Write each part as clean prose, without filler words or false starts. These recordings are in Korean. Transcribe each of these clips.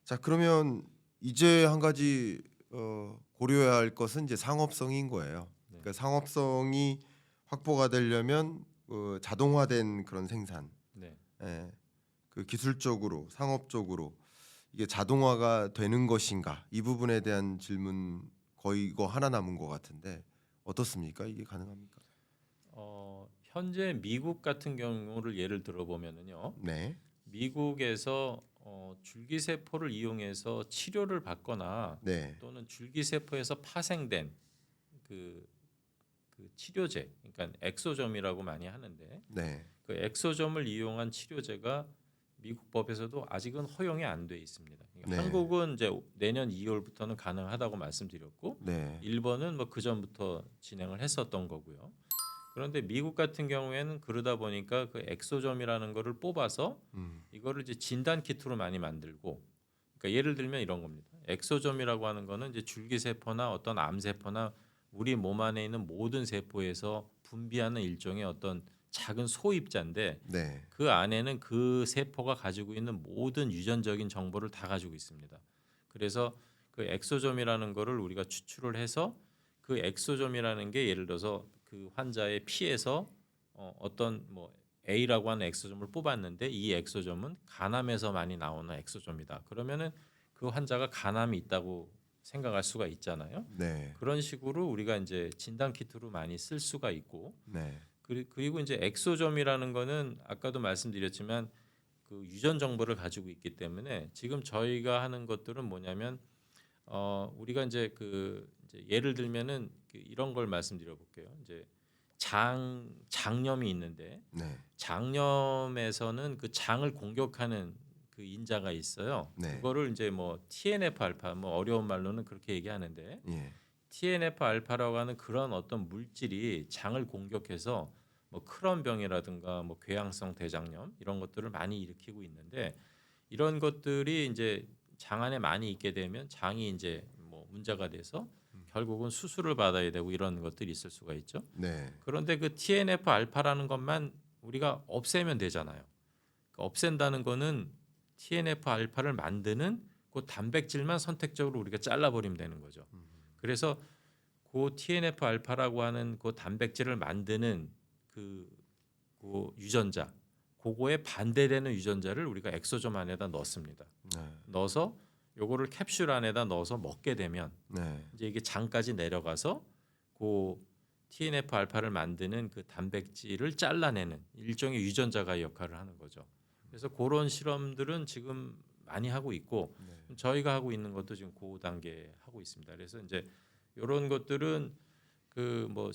자, 그러면 이제 한 가지 고려해야 할 것은 이제 상업성인 거예요. 네. 그러니까 상업성이 확보가 되려면 자동화된 그런 생산, 네. 예, 그 기술적으로, 상업적으로 이게 자동화가 되는 것인가, 이 부분에 대한 질문 거의 이거 하나 남은 것 같은데 어떻습니까? 이게 가능합니까? 현재 미국 같은 경우를 예를 들어보면은요. 네, 미국에서 줄기세포를 이용해서 치료를 받거나 네, 또는 줄기세포에서 파생된 그, 그 치료제, 그러니까 엑소점이라고 많이 하는데 네, 그 엑소점을 이용한 치료제가 미국 법에서도 아직은 허용이 안 돼 있습니다. 그러니까 네, 한국은 이제 내년 2월부터는 가능하다고 말씀드렸고 네, 일본은 뭐 그 전부터 진행을 했었던 거고요. 그런데 미국 같은 경우에는 그러다 보니까 그 엑소점이라는 거를 뽑아서 이거를 이제 진단 키트로 많이 만들고, 그러니까 예를 들면 이런 겁니다. 엑소점이라고 하는 거는 이제 줄기세포나 어떤 암세포나 우리 몸 안에 있는 모든 세포에서 분비하는 일종의 어떤 작은 소입자인데 네, 그 안에는 그 세포가 가지고 있는 모든 유전적인 정보를 다 가지고 있습니다. 그래서 그 엑소점이라는 거를 우리가 추출을 해서 그 엑소점이라는 게 예를 들어서 그 환자의 피에서 어떤 뭐 A라고 하는 엑소점을 뽑았는데 이 엑소점은 간암에서 많이 나오는 엑소점이다. 그러면은 그 환자가 간암이 있다고 생각할 수가 있잖아요. 네, 그런 식으로 우리가 이제 진단 키트로 많이 쓸 수가 있고 네, 그리고 이제 엑소점이라는 거는 아까도 말씀드렸지만 그 유전 정보를 가지고 있기 때문에 지금 저희가 하는 것들은 뭐냐면 우리가 이제 그 이제 예를 들면은 이런 걸 말씀드려 볼게요. 이제 장염이 있는데 네, 장염에서는 그 장을 공격하는 그 인자가 있어요. 네, 그거를 이제 뭐 TNF 알파 뭐 어려운 말로는 그렇게 얘기하는데 예, TNF 알파라고 하는 그런 어떤 물질이 장을 공격해서 뭐 크론 병이라든가 뭐 궤양성 대장염 이런 것들을 많이 일으키고 있는데 이런 것들이 이제 장 안에 많이 있게 되면 장이 이제 뭐 문제가 돼서 결국은 수술을 받아야 되고 이런 것들이 있을 수가 있죠. 네, 그런데 그 TNF 알파라는 것만 우리가 없애면 되잖아요. 그러니까 없앤다는 거는 TNF 알파를 만드는 그 단백질만 선택적으로 우리가 잘라버리면 되는 거죠. 그래서 그 TNF 알파라고 하는 그 단백질을 만드는 그, 그 유전자, 그거에 반대되는 유전자를 우리가 엑소점 안에다 넣습니다. 네, 넣어서 요거를 캡슐 안에다 넣어서 먹게 되면 네, 이제 이게 장까지 내려가서 그 TNF 알파를 만드는 그 단백질을 잘라내는 일종의 유전자가 역할을 하는 거죠. 그래서 그런 실험들은 지금 많이 하고 있고 네, 저희가 하고 있는 것도 지금 그 단계 하고 있습니다. 그래서 이제 이런 것들은 그 뭐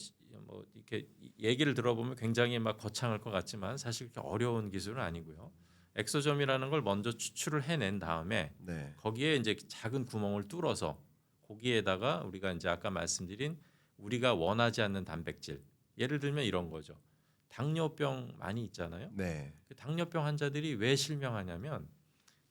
이렇게 얘기를 들어보면 굉장히 막 거창할 것 같지만 사실 그렇게 어려운 기술은 아니고요. 엑소점이라는 걸 먼저 추출을 해낸 다음에 네, 거기에 이제 작은 구멍을 뚫어서 거기에다가 우리가 이제 아까 말씀드린 우리가 원하지 않는 단백질 예를 들면 이런 거죠. 당뇨병 많이 있잖아요. 네, 그 당뇨병 환자들이 왜 실명하냐면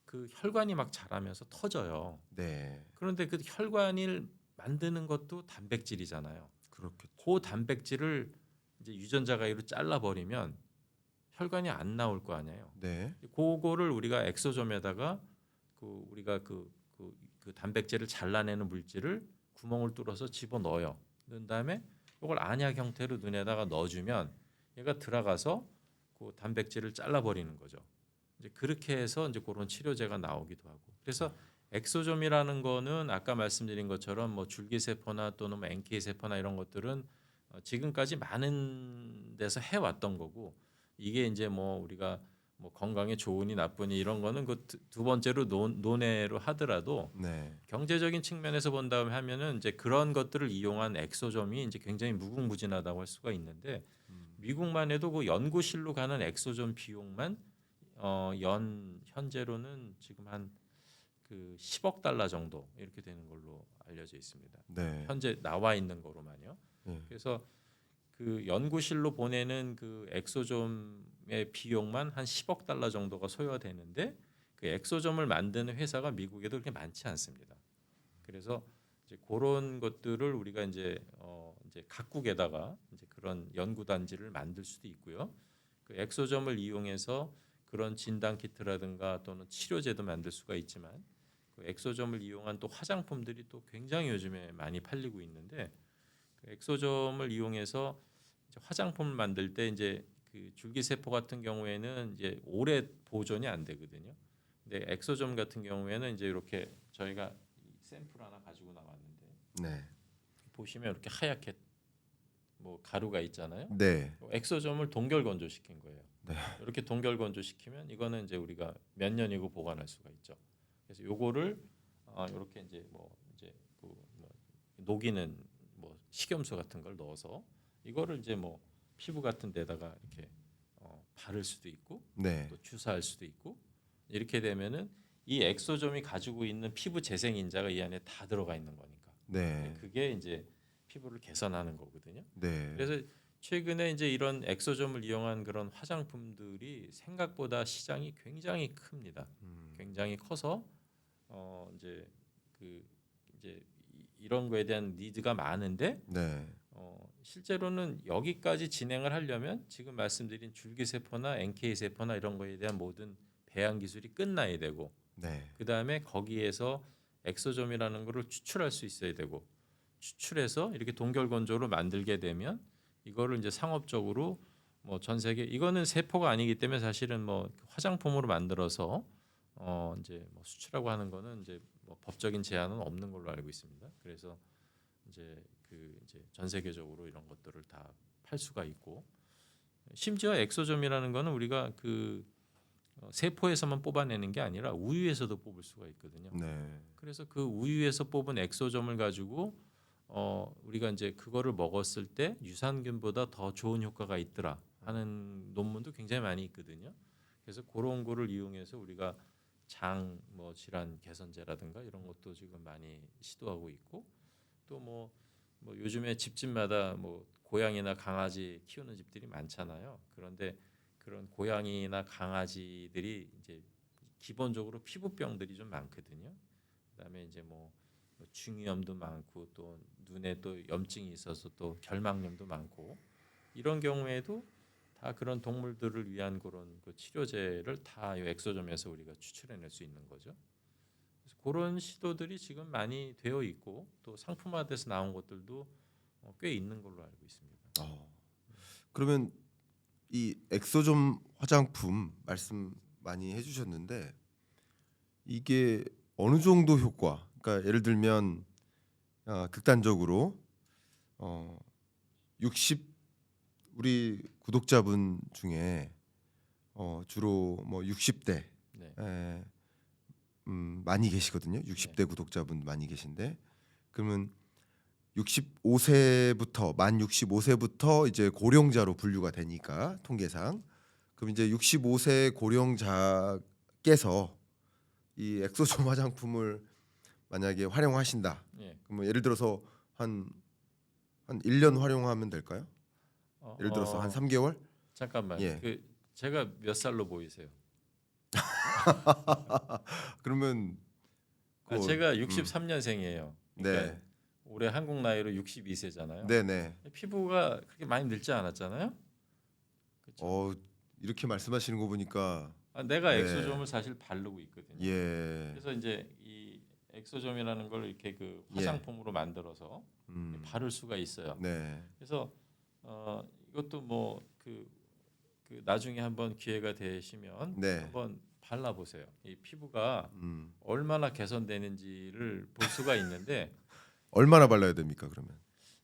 그 혈관이 막 자라면서 터져요. 네, 그런데 그 혈관을 만드는 것도 단백질이잖아요. 그렇겠죠. 그 단백질을 이제 유전자 가위로 잘라 버리면 혈관이 안 나올 거 아니에요. 네, 그거를 우리가 엑소점에다가 그 우리가 그 단백질을 잘라내는 물질을 구멍을 뚫어서 집어 넣어요. 넣은 다음에 이걸 안약 형태로 눈에다가 넣어주면 얘가 들어가서 그 단백질을 잘라 버리는 거죠. 이제 그렇게 해서 이제 그런 치료제가 나오기도 하고. 그래서 엑소점이라는 거는 아까 말씀드린 것처럼 뭐 줄기세포나 또는 뭐 NK 세포나 이런 것들은 지금까지 많은 데서 해왔던 거고 이게 이제 뭐 우리가 뭐 건강에 좋으니 나쁘니 이런 거는 그 두 번째로 논의로 하더라도 네, 경제적인 측면에서 본다면 하면은 이제 그런 것들을 이용한 엑소점이 이제 굉장히 무궁무진하다고 할 수가 있는데 미국만 해도 그 연구실로 가는 엑소점 비용만 연 현재로는 지금 한 그 10억 달러 정도 이렇게 되는 걸로 알려져 있습니다. 네, 현재 나와 있는 거로만요. 네, 그래서 그 연구실로 보내는 그 엑소점의 비용만 한 10억 달러 정도가 소요되는데 그 엑소점을 만드는 회사가 미국에도 그렇게 많지 않습니다. 그래서 이제 그런 것들을 우리가 이제 각국에다가 이제 그런 연구 단지를 만들 수도 있고요. 그 엑소점을 이용해서 그런 진단 키트라든가 또는 치료제도 만들 수가 있지만 그 엑소점을 이용한 또 화장품들이 또 굉장히 요즘에 많이 팔리고 있는데 그 엑소점을 이용해서 이제 화장품을 만들 때 이제 그 줄기세포 같은 경우에는 이제 오래 보존이 안 되거든요. 근데 엑소점 같은 경우에는 이제 이렇게 저희가 이 샘플 하나 가지고 나왔는데 네. 보시면 이렇게 하얗게 뭐 가루가 있잖아요. 네. 엑소점을 동결 건조시킨 거예요. 네. 이렇게 동결 건조시키면 이거는 이제 우리가 몇 년이고 보관할 수가 있죠. 그래서 요거를 이렇게 이제 뭐 녹이는 뭐 식염수 같은 걸 넣어서 이거를 이제 뭐 피부 같은 데다가 이렇게 바를 수도 있고 네. 또 주사할 수도 있고 이렇게 되면은 이 엑소점이 가지고 있는 피부 재생 인자가 이 안에 다 들어가 있는 거니까. 네. 그게 이제 피부를 개선하는 거거든요. 네. 그래서 최근에 이제 이런 엑소점을 이용한 그런 화장품들이 생각보다 시장이 굉장히 큽니다. 굉장히 커서 이제 그 이제 이런 거에 대한 니드가 많은데 네. 실제로는 여기까지 진행을 하려면 지금 말씀드린 줄기세포나 NK세포나 이런 거에 대한 모든 배양 기술이 끝나야 되고 네. 그 다음에 거기에서 엑소점이라는 거를 추출할 수 있어야 되고 추출해서 이렇게 동결 건조로 만들게 되면 이거를 이제 상업적으로 뭐 전 세계 이거는 세포가 아니기 때문에 사실은 뭐 화장품으로 만들어서 이제 뭐 수출하고 하는 거는 이제 뭐 법적인 제한은 없는 걸로 알고 있습니다. 그래서 이제 그 이제 전 세계적으로 이런 것들을 다 팔 수가 있고 심지어 엑소점이라는 거는 우리가 그 세포에서만 뽑아내는 게 아니라 우유에서도 뽑을 수가 있거든요. 네. 그래서 그 우유에서 뽑은 엑소점을 가지고 우리가 이제 그거를 먹었을 때 유산균보다 더 좋은 효과가 있더라 하는 논문도 굉장히 많이 있거든요. 그래서 그런 거를 이용해서 우리가 장 뭐 질환 개선제라든가 이런 것도 지금 많이 시도하고 있고 또 뭐 요즘에 집집마다 뭐 고양이나 강아지 키우는 집들이 많잖아요. 그런데 그런 고양이나 강아지들이 이제 기본적으로 피부병들이 좀 많거든요. 그다음에 이제 뭐 중이염도 많고 또 눈에 또 염증이 있어서 또 결막염도 많고 이런 경우에도 다 그런 동물들을 위한 그런 그 치료제를 다 이 엑소점에서 우리가 추출해낼 수 있는 거죠. 그래서 그런 시도들이 지금 많이 되어 있고 또 상품화돼서 나온 것들도 꽤 있는 걸로 알고 있습니다. 그러면 이 엑소점 화장품 말씀 많이 해주셨는데 이게 어느 정도 효과? 그러니까 예를 들면 극단적으로 60 우리 구독자분 중에 주로 뭐 60대 네. 많이 계시거든요. 60대 네. 구독자분 많이 계신데 그러면 65세부터 만 65세부터 이제 고령자로 분류가 되니까 통계상 그럼 이제 65세 고령자께서 이 엑소점 화장품을 만약에 활용하신다. 예. 그러면 예를 들어서 한 1년 활용하면 될까요? 예를 들어서 한 어, 3개월? 잠깐만. 예. 그 제가 몇 살로 보이세요? 그러면 제가 63년생이에요. 그러니까 네. 올해 한국 나이로 62세잖아요. 네네. 피부가 그렇게 많이 늙지 않았잖아요. 그렇죠? 이렇게 말씀하시는 거 보니까 내가 네. 엑소점을 사실 바르고 있거든요. 예. 그래서 이제 이 엑소점이라는 걸 이렇게 그 화장품으로 만들어서 바를 수가 있어요. 네. 그래서 이것도 뭐 그 나중에 한번 기회가 되시면 네. 한번 발라보세요. 이 피부가 음. 얼마나 개선되는지를 볼 수가 있는데 얼마나 발라야 됩니까, 그러면?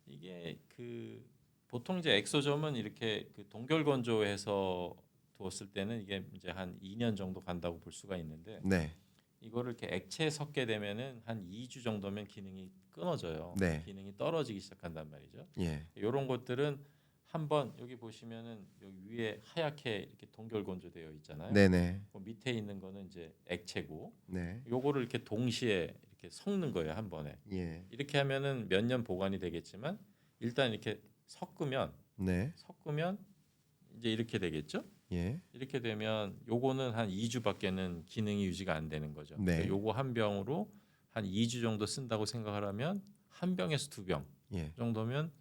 이게 그 보통 이제 엑소점은 이렇게 그 동결 건조해서 두었을 때는 이게 이제 한 2년 정도 간다고 볼 수가 있는데 네. 이거를 이렇게 액체에 섞게 되면은 한 2주 정도면 기능이 끊어져요. 네. 기능이 떨어지기 시작한단 말이죠. 예. 이런 것들은 한번 여기 보시면은 여기 위에 하얗게 이렇게 동결 건조되어 있잖아요. 네네. 그 밑에 있는 거는 이제 액체고 네. 요거를 이렇게 동시에 이렇게 섞는 거예요, 한 번에. 예. 이렇게 하면은 몇 년 보관이 되겠지만 일단 이렇게 섞으면 네. 이제 이렇게 되겠죠? 예. 이렇게 되면 요거는 한 2주밖에는 기능이 유지가 안 되는 거죠. 네. 그러니까 요거 한 병으로 한 2주 정도 쓴다고 생각하면 한 병에서 2병 예. 정도면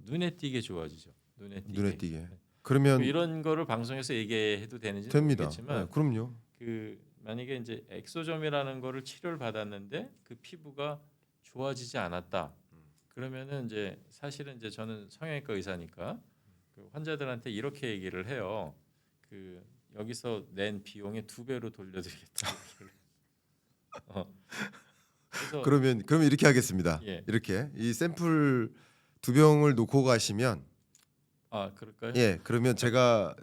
눈에 띄게 좋아지죠. 눈에 띄게. 네. 그러면 이런 거를 방송에서 얘기해도 되는지 됩니다. 모르겠지만 네, 그럼요. 그 만약에 이제 엑소점이라는 거를 치료를 받았는데 그 피부가 좋아지지 않았다. 그러면은 이제 사실은 이제 저는 성형외과 의사니까 그 환자들한테 이렇게 얘기를 해요. 그 여기서 낸 비용의 2배로 돌려드리겠다. 얘기를. 그래서 그러면 이렇게 하겠습니다. 예. 이렇게 이 샘플 2병을 놓고 가시면 아 그럴까요? 그러면 제가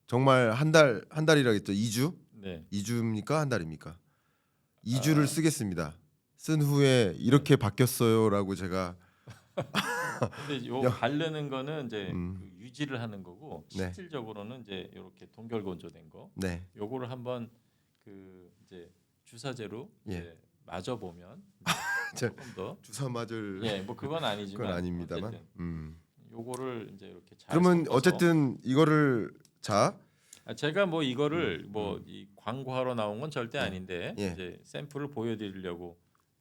정말 한 달이라 했죠. 2주? 네. 2주입니까? 한 달입니까? 2주를 아. 쓰겠습니다. 쓴 후에 이렇게 바뀌었어요라고 제가 근데 요 야. 바르는 거는 이제 음. 그 유지를 하는 거고 네. 실질적으로는 이제 이렇게 동결건조된 거. 네. 요거를 한번 그 이제 주사제로 예. 이제 맞아 보면 저- 조금 더 주사 맞을 뭐 그건 아니지만 건 아닙니다만. 어쨌든 요거를 이제 이렇게 잘 그러면 섞어서 어쨌든 이거를 자 제가 뭐 이거를 음. 뭐 이 광고하러 나온 건 절대 예. 아닌데 예. 이제 샘플을 보여드리려고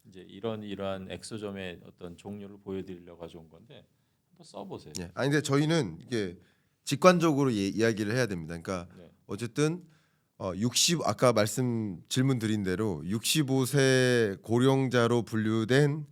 이제 이러한 엑소점의 어떤 종류를 보여드리려고 가져온 건데 한번 써보세요. 예. 아니 근데 저희는 이게 직관적으로 이야기를 해야 됩니다. 그러니까 네. 어쨌든 60 아까 질문 드린 대로 65세 고령자로 분류된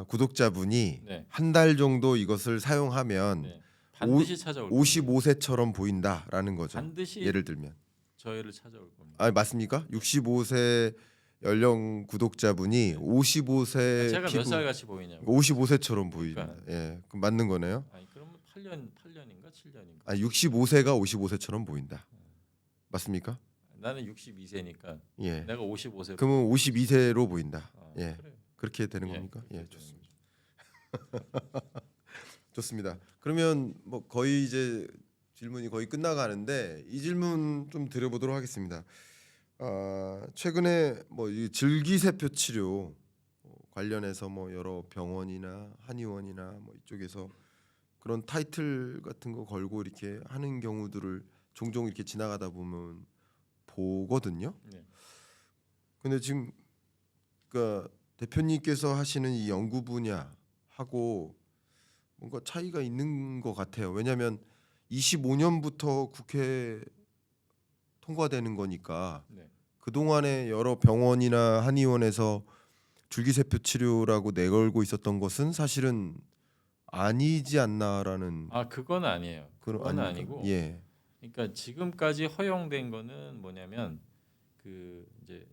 구독자분이 네. 한 달 정도 이것을 사용하면 네. 반드시 찾아올 겁니다. 55세처럼 보인다라는 거죠. 반드시 예를 들면. 저희를 찾아올 겁니다. 아 맞습니까? 65세 연령 구독자분이 55세 제가 몇 피부 살 같이 보이냐고. 55세처럼 보입니다. 그러니까. 예. 그럼 맞는 거네요. 아니 그러면 8년인가 7년인가? 아 65세가 55세처럼 보인다. 맞습니까? 나는 62세니까 예. 내가 55세로. 그러면 52세로 보인다. 예. 그래요. 그렇게 되는 예, 겁니까? 그렇게 예, 되는 좋습니다. 거죠. 좋습니다. 그러면 뭐 거의 이제 질문이 거의 끝나가는데 이 질문 좀 드려보도록 하겠습니다. 최근에 뭐 이 줄기세포 치료 관련해서 뭐 여러 병원이나 한의원이나 뭐 이쪽에서 그런 타이틀 같은 거 걸고 이렇게 하는 경우들을 종종 이렇게 지나가다 보면 보거든요. 네. 근데 지금 그러니까 대표님께서 하시는 이 연구 분야하고 뭔가 차이가 있는 것 같아요. 왜냐하면 25년부터 국회 통과되는 거니까 네. 그 동안에 여러 병원이나 한의원에서 줄기세포 치료라고 내걸고 있었던 것은 사실은 아니지 않나라는 그건 아니에요. 그건 아닙니까? 아니고. 예, 그러니까 지금까지 허용된 거는 뭐냐면 그 이제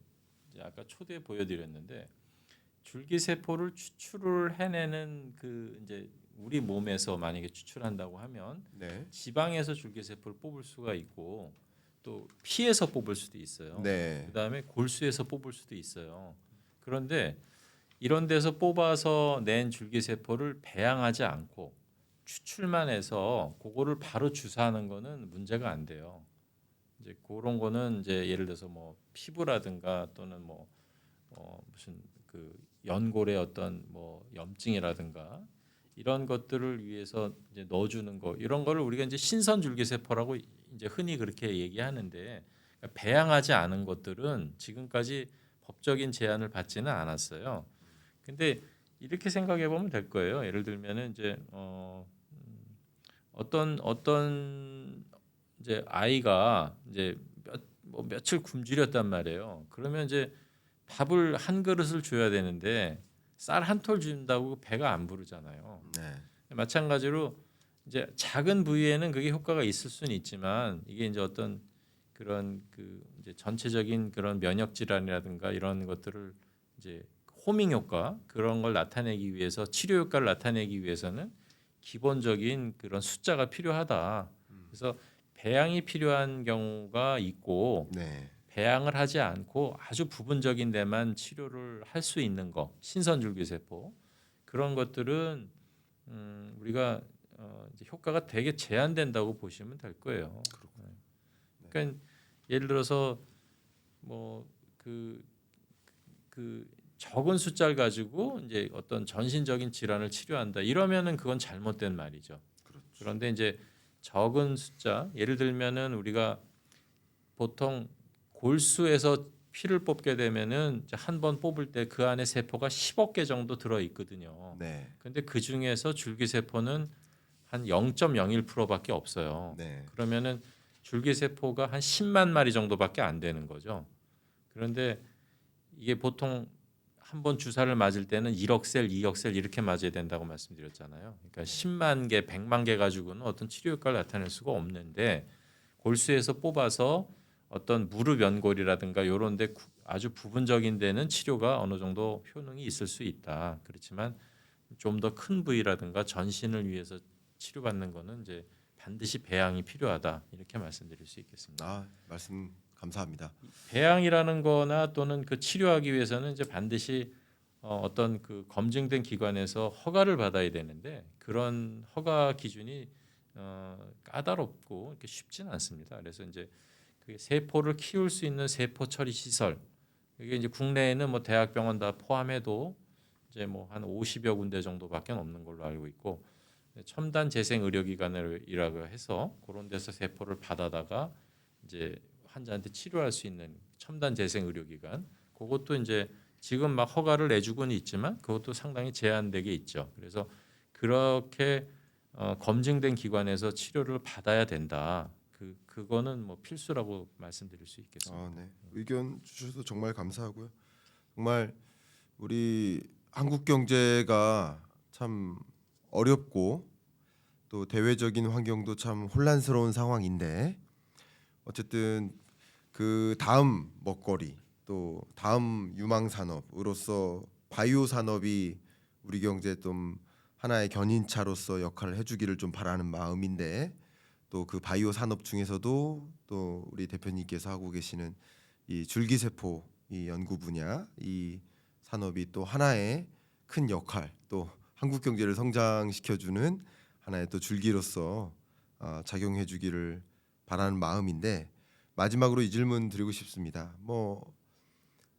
아까 초대 보여드렸는데 줄기세포를 추출을 해내는 그 이제 우리 몸에서 만약에 추출한다고 하면 네, 지방에서 줄기세포를 뽑을 수가 있고 또 피에서 뽑을 수도 있어요. 네, 그다음에 골수에서 뽑을 수도 있어요. 그런데 이런 데서 뽑아서 낸 줄기세포를 배양하지 않고 추출만 해서 그거를 바로 주사하는 거는 문제가 안 돼요. 이제 그런 거는 이제 예를 들어서 뭐 피부라든가 또는 뭐 무슨 그 연골의 어떤 뭐 염증이라든가 이런 것들을 위해서 이제 넣어주는 거 이런 거를 우리가 이제 신선 줄기세포라고 이제 흔히 그렇게 얘기하는데 그러니까 배양하지 않은 것들은 지금까지 법적인 제한을 받지는 않았어요. 근데 이렇게 생각해 보면 될 거예요. 예를 들면은 이제 어떤 이제 아이가 이제 며칠 굶주렸단 말이에요. 그러면 이제 밥을 한 그릇을 줘야 되는데 쌀 한 톨 준다고 배가 안 부르잖아요. 네, 마찬가지로 이제 작은 부위에는 그게 효과가 있을 수는 있지만 이게 이제 어떤 그런 그 이제 전체적인 그런 면역 질환이라든가 이런 것들을 이제 호밍 효과 그런 걸 나타내기 위해서 치료 효과를 나타내기 위해서는 기본적인 그런 숫자가 필요하다. 그래서 배양이 필요한 경우가 있고 네, 배양을 하지 않고 아주 부분적인 데만 치료를 할 수 있는 거 신선 줄기세포 그런 것들은 우리가 이제 효과가 되게 제한된다고 보시면 될 거예요. 그러니까 예를 들어서 뭐 그 적은 숫자를 가지고 이제 어떤 전신적인 질환을 치료한다 이러면은 그건 잘못된 말이죠. 그런데 이제 적은 숫자 예를 들면은 우리가 보통 골수에서 피를 뽑게 되면은 한 번 뽑을 때 그 안에 세포가 10억 개 정도 들어 있거든요. 네, 근데 그 중에서 줄기세포는 한 0.01%밖에 없어요. 네, 그러면은 줄기세포가 한 10만 마리 정도밖에 안 되는 거죠. 그런데 이게 보통 한 번 주사를 맞을 때는 1억 셀, 2억 셀 이렇게 맞아야 된다고 말씀드렸잖아요. 그러니까 10만 개, 100만 개 가지고는 어떤 치료 효과를 나타낼 수가 없는데 골수에서 뽑아서 어떤 무릎 연골이라든가 이런 데 아주 부분적인 데는 치료가 어느 정도 효능이 있을 수 있다. 그렇지만 좀 더 큰 부위라든가 전신을 위해서 치료받는 거는 이제 반드시 배양이 필요하다. 이렇게 말씀드릴 수 있겠습니다. 아, 말씀 감사합니다. 배양이라는 거나 또는 그 치료하기 위해서는 이제 반드시 어떤 그 검증된 기관에서 허가를 받아야 되는데 그런 허가 기준이 까다롭고 이렇게 쉽지는 않습니다. 그래서 이제 그 세포를 키울 수 있는 세포 처리 시설 이게 이제 국내에는 뭐 대학병원 다 포함해도 이제 뭐 한 50여 군데 정도밖에 없는 걸로 알고 있고 첨단 재생 의료기관이라고 해서 그런 데서 세포를 받아다가 이제 환자한테 치료할 수 있는 첨단 재생 의료기관 그것도 이제 지금 막 허가를 내주고는 있지만 그것도 상당히 제한되게 있죠. 그래서 그렇게 검증된 기관에서 치료를 받아야 된다. 그거는 뭐 필수라고 말씀드릴 수 있겠습니다. 아, 네. 의견 주셔서 정말 감사하고요. 정말 우리 한국 경제가 참 어렵고 또 대외적인 환경도 참 혼란스러운 상황인데 어쨌든 그 다음 먹거리 또 다음 유망 산업으로서 바이오 산업이 우리 경제 좀 하나의 견인차로서 역할을 해주기를 좀 바라는 마음인데 또 그 바이오 산업 중에서도 또 우리 대표님께서 하고 계시는 이 줄기세포 이 연구 분야 이 산업이 또 하나의 큰 역할 또 한국 경제를 성장시켜주는 하나의 또 줄기로서 작용해주기를 바라는 마음인데 마지막으로 이 질문 드리고 싶습니다. 뭐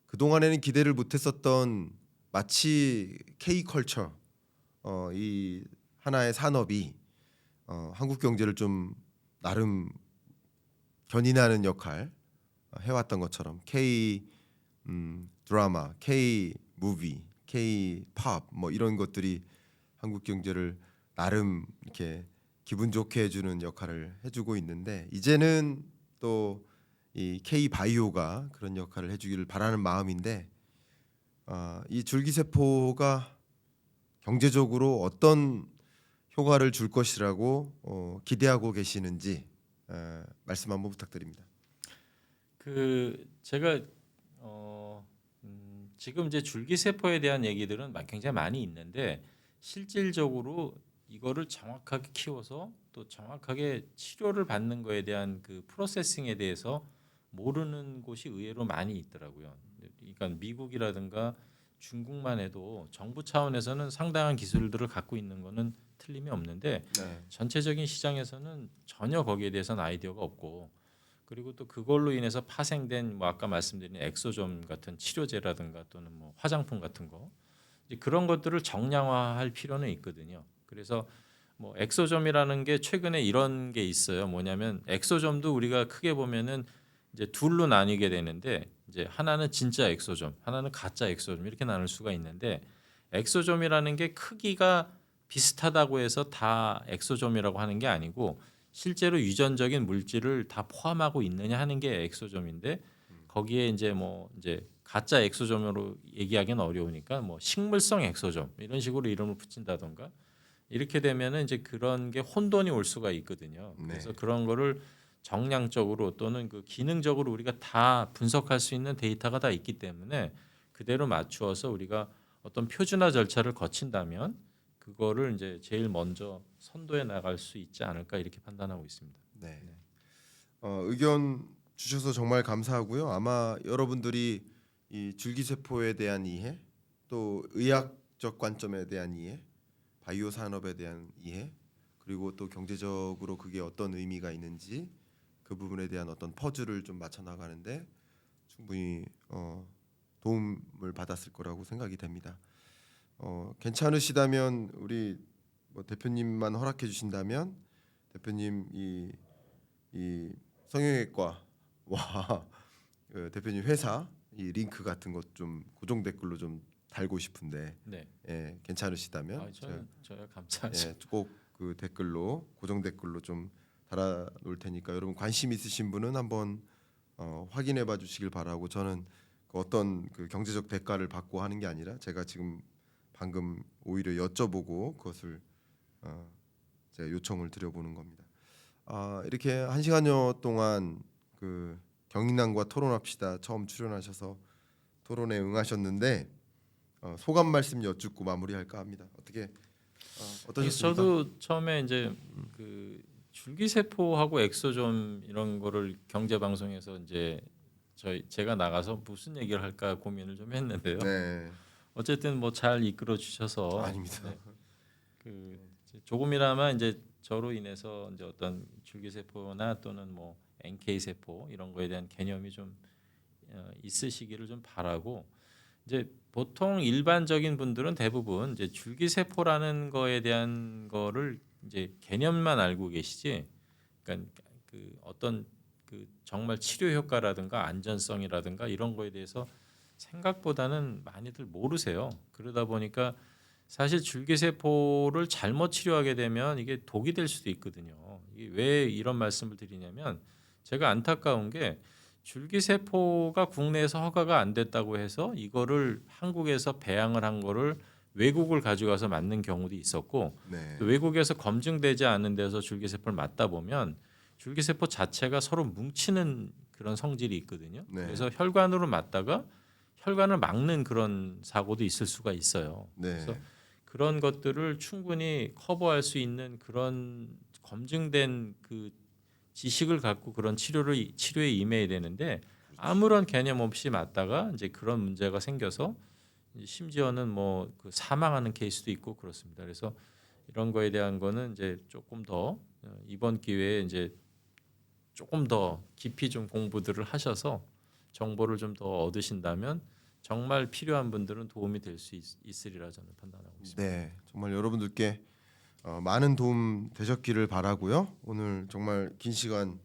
그동안에는 기대를 못했었던 마치 K컬처 이 하나의 산업이 한국 경제를 좀 나름 견인하는 역할 해왔던 것처럼 K 드라마, K 무비, K 팝 뭐 이런 것들이 한국 경제를 나름 이렇게 기분 좋게 해주는 역할을 해주고 있는데 이제는 또 이 K 바이오가 그런 역할을 해주기를 바라는 마음인데 이 줄기세포가 경제적으로 어떤 효과를 줄 것이라고 기대하고 계시는지 말씀 한번 부탁드립니다. 그 제가 지금 이제 줄기세포에 대한 얘기들은 굉장히 많이 있는데 실질적으로 이거를 정확하게 키워서 또 정확하게 치료를 받는 거에 대한 그 프로세싱에 대해서 모르는 곳이 의외로 많이 있더라고요. 그러니까 미국이라든가 중국만 해도 정부 차원에서는 상당한 기술들을 갖고 있는 거는 틀림이 없는데 네. 전체적인 시장에서는 전혀 거기에 대해서는 아이디어가 없고 그리고 또 그걸로 인해서 파생된 뭐 아까 말씀드린 엑소점 같은 치료제라든가 또는 뭐 화장품 같은 거 이제 그런 것들을 정량화할 필요는 있거든요. 그래서 뭐 엑소점이라는 게 최근에 이런 게 있어요. 뭐냐면 엑소점도 우리가 크게 보면은 이제 둘로 나뉘게 되는데 이제 하나는 진짜 엑소점, 하나는 가짜 엑소점 이렇게 나눌 수가 있는데 엑소점이라는 게 크기가 비슷하다고 해서 다 엑소점이라고 하는 게 아니고 실제로 유전적인 물질을 다 포함하고 있느냐 하는 게 엑소점인데 거기에 이제 뭐 이제 가짜 엑소점으로 얘기하기는 어려우니까 뭐 식물성 엑소점 이런 식으로 이름을 붙인다던가 이렇게 되면은 이제 그런 게 혼돈이 올 수가 있거든요. 그래서 네. 그런 거를 정량적으로 또는 그 기능적으로 우리가 다 분석할 수 있는 데이터가 다 있기 때문에 그대로 맞추어서 우리가 어떤 표준화 절차를 거친다면 그거를 이제 제일 먼저 선도해 나갈 수 있지 않을까 이렇게 판단하고 있습니다. 네. 네. 의견 주셔서 정말 감사하고요. 아마 여러분들이 이 줄기세포에 대한 이해, 또 의학적 관점에 대한 이해, 바이오 산업에 대한 이해, 그리고 또 경제적으로 그게 어떤 의미가 있는지 그 부분에 대한 어떤 퍼즐을 좀 맞춰 나가는데 충분히 도움을 받았을 거라고 생각이 됩니다. 괜찮으시다면 우리 뭐 대표님만 허락해 주신다면 대표님 이 성형외과와 그 대표님 회사 이 링크 같은 것 좀 고정 댓글로 좀 달고 싶은데 네. 괜찮으시다면 저야 감사하죠. 꼭 그 댓글로 고정 댓글로 좀 달아 놓을 테니까 여러분 관심 있으신 분은 한번 확인해 봐 주시길 바라고 저는 그 어떤 그 경제적 대가를 받고 하는 게 아니라 제가 지금 방금 오히려 여쭤보고 그것을 제가 요청을 드려보는 겁니다. 이렇게 1시간여 동안 그 경인남과 토론합시다 처음 출연하셔서 토론에 응하셨는데 소감 말씀 여쭙고 마무리할까 합니다. 어떠셨습니까? 저도 처음에 이제 그 줄기세포하고 엑소좀 이런 거를 경제 방송에서 이제 제가 나가서 무슨 얘기를 할까 고민을 좀 했는데요. 네, 어쨌든 뭐 잘 이끌어 주셔서 아닙니다. 그 이제 조금이나마 이제 저로 인해서 이제 어떤 줄기세포나 또는 뭐 NK 세포 이런 거에 대한 개념이 좀 있으시기를 좀 바라고, 이제 보통 일반적인 분들은 대부분 이제 줄기세포라는 거에 대한 거를 이제 개념만 알고 계시지, 그러니까 그 어떤 그 정말 치료 효과라든가 안전성이라든가 이런 거에 대해서 생각보다는 많이들 모르세요. 그러다 보니까 사실 줄기세포를 잘못 치료하게 되면 이게 독이 될 수도 있거든요. 이게 왜 이런 말씀을 드리냐면, 제가 안타까운 게 줄기세포가 국내에서 허가가 안 됐다고 해서 이거를 한국에서 배양을 한 거를 외국을 가져가서 맞는 경우도 있었고, 네, 또 외국에서 검증되지 않은 데서 줄기세포를 맞다 보면 줄기세포 자체가 서로 뭉치는 그런 성질이 있거든요. 네. 그래서 혈관으로 맞다가 혈관을 막는 그런 사고도 있을 수가 있어요. 네, 그래서 그런 것들을 충분히 커버할 수 있는 그런 검증된 그 지식을 갖고 그런 치료에 임해야 되는데, 아무런 개념 없이 맞다가 이제 그런 문제가 생겨서 심지어는 뭐 그 사망하는 케이스도 있고 그렇습니다. 그래서 이런 거에 대한 거는 이제 조금 더 이번 기회에 이제 조금 더 깊이 좀 공부들을 하셔서 정보를 좀 더 얻으신다면 정말 필요한 분들은 도움이 될 수 있으리라 저는 판단하고 있습니다. 네. 정말 여러분들께 많은 도움 되셨기를 바라고요. 오늘 정말 긴 시간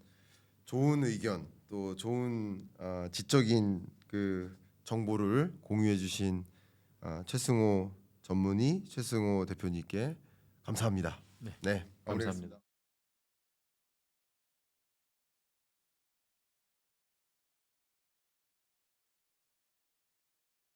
좋은 의견 또 좋은 지적인 그 정보를 공유해주신 최승호 전문의 최승호 대표님께 감사합니다. 네, 네, 감사합니다.